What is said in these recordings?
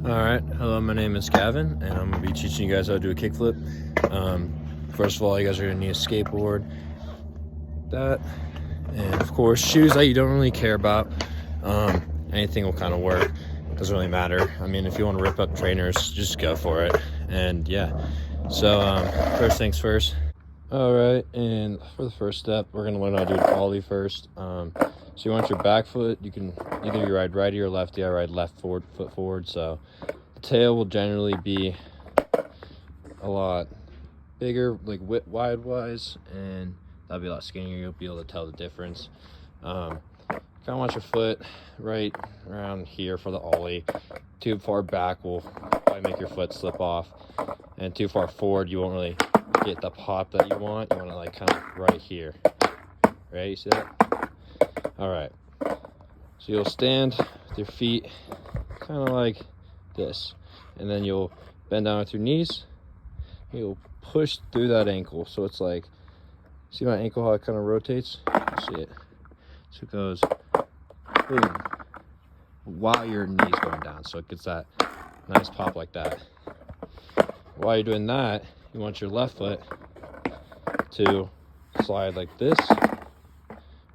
Alright, hello, my name is Gavin, and I'm going to be teaching you guys how to do a kickflip. First of all, you guys are going to need a skateboard, that, and of course, shoes that you don't really care about. Anything will kind of work, doesn't really matter. I mean, if you want to rip up trainers, just go for it, and yeah. So, first things first. Alright, and for the first step, we're going to learn how to do an ollie first. So you want your back foot, you can either ride righty or lefty. I ride left foot forward, so the tail will generally be a lot bigger, like wide wise, and that'll be a lot skinnier. You'll be able to tell the difference. Kind of want your foot right around here for the ollie. Too far back will probably make your foot slip off, and too far forward you won't really get the pop that you want. You want it like kind of right here. Right, you see that? All right, so you'll stand with your feet kind of like this, and then you'll bend down with your knees. You'll push through that ankle, so it's like, see my ankle, how it kind of rotates? You see it? So it goes boom while your knee's going down, so it gets that nice pop like that. While you're doing that, you want your left foot to slide like this,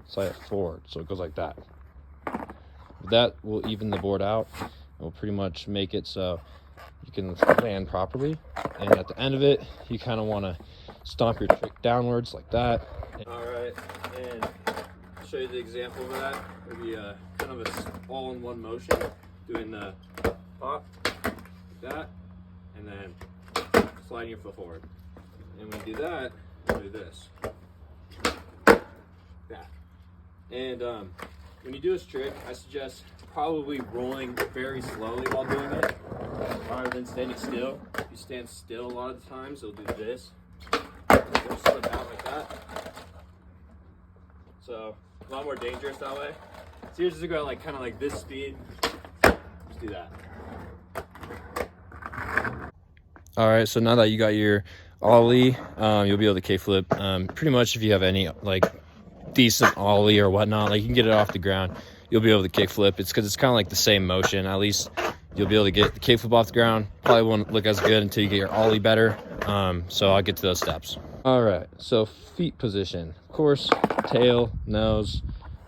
slide it forward, so it goes like that. That will even the board out. It will pretty much make it so you can land properly. And at the end of it, you kind of want to stomp your trick downwards like that. All right, and I'll show you the example of that. It'll be kind of a all-in-one motion, doing the pop like that, and then sliding your foot forward. And when you do that, you'll do this. That. And when you do this trick, I suggest probably rolling very slowly while doing it, rather than standing still. If you stand still a lot of the times, it'll do this. It'll slip out like that. So a lot more dangerous that way. So here's just go like kind of like this speed. Just do that. All right, so now that you got your ollie, you'll be able to kickflip. Pretty much if you have any like decent ollie or whatnot, like you can get it off the ground, you'll be able to kickflip. It's because it's kind of like the same motion. At least you'll be able to get the kickflip off the ground. Probably won't look as good until you get your ollie better. So I'll get to those steps. All right, so feet position, of course, tail, nose.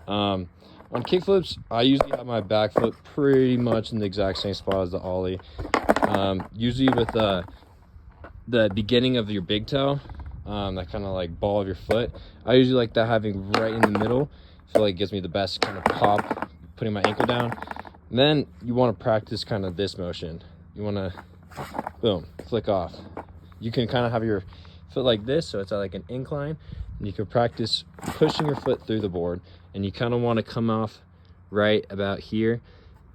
On kickflips, I usually have my back foot pretty much in the exact same spot as the ollie. Usually with the beginning of your big toe, that kind of like ball of your foot, I usually like that having right in the middle. I feel like it gives me the best kind of pop, putting my ankle down. And then you want to practice kind of this motion. You want to, boom, flick off. You can kind of have your foot like this, so it's at like an incline, and you can practice pushing your foot through the board, and you kind of want to come off right about here.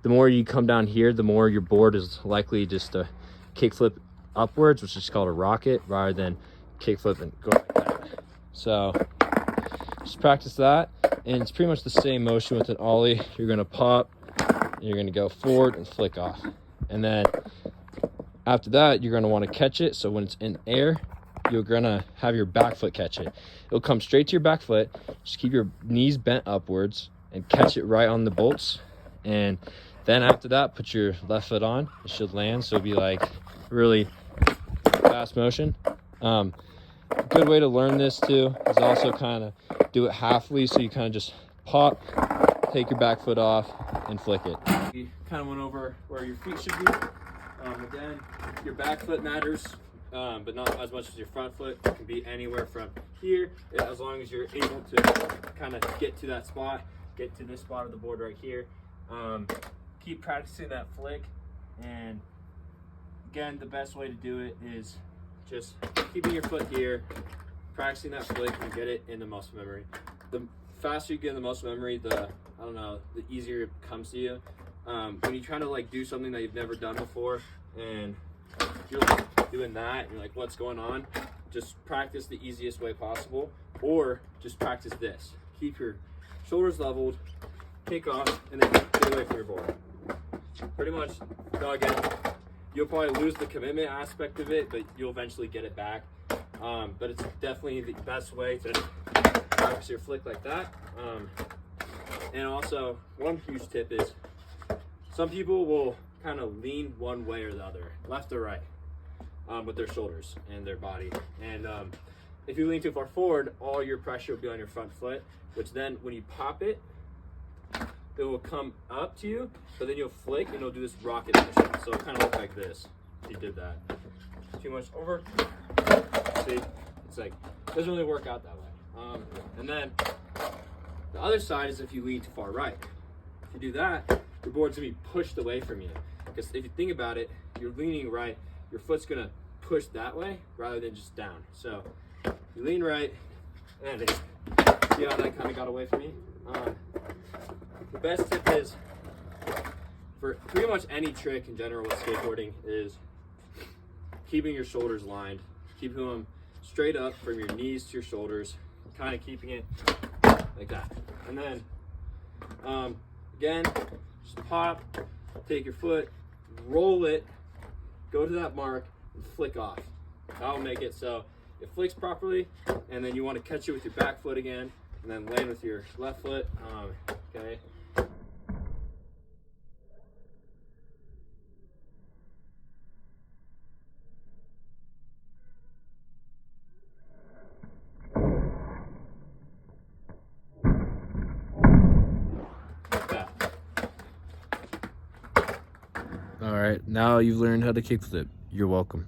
The more you come down here, the more your board is likely just to kickflip upwards, which is called a rocket, rather than kickflip and go like that. So just practice that, and it's pretty much the same motion with an ollie. You're going to pop, and you're going to go forward and flick off. And then after that, you're going to want to catch it. So when it's in air, you're going to have your back foot catch it. It'll come straight to your back foot. Just keep your knees bent upwards and catch it right on the bolts. And then after that, put your left foot on. It should land, so it'll be like really fast motion. A good way to learn this too is also kind of do it halfly, so you kind of just pop, take your back foot off, and flick it. You kind of went over where your feet should be. Again, your back foot matters, but not as much as your front foot. It can be anywhere from here, as long as you're able to kind of get to that spot, get to this spot of the board right here. Keep practicing that flick, and again, the best way to do it is just keeping your foot here, practicing that flick, and get it in the muscle memory. The faster you get in the muscle memory, the easier it comes to you. When you try to like do something that you've never done before, and you're like doing that, and you're like, what's going on? Just practice the easiest way possible, or just practice this. Keep your shoulders leveled, kick off, and then get away from your board. Pretty much, again, you'll probably lose the commitment aspect of it, but you'll eventually get it back. But it's definitely the best way to practice your flick like that. And also, one huge tip is some people will kind of lean one way or the other, left or right, with their shoulders and their body. And if you lean too far forward, all your pressure will be on your front foot, which then when you pop it, it will come up to you, but then you'll flick and it'll do this rocket motion. So it'll kind of look like this if you did that. Too much over. See, it's like, it doesn't really work out that way. And then the other side is if you lean too far right. If you do that, your board's gonna be pushed away from you. Because if you think about it, you're leaning right, your foot's gonna push that way rather than just down. So you lean right, and see how that kind of got away from me? The best tip is, for pretty much any trick in general with skateboarding, is keeping your shoulders lined, keeping them straight up from your knees to your shoulders, kind of keeping it like that. And then, again, just pop, take your foot, roll it, go to that mark, and flick off. That'll make it so it flicks properly, and then you want to catch it with your back foot again, and then land with your left foot, okay? All right, now you've learned how to kickflip. You're welcome.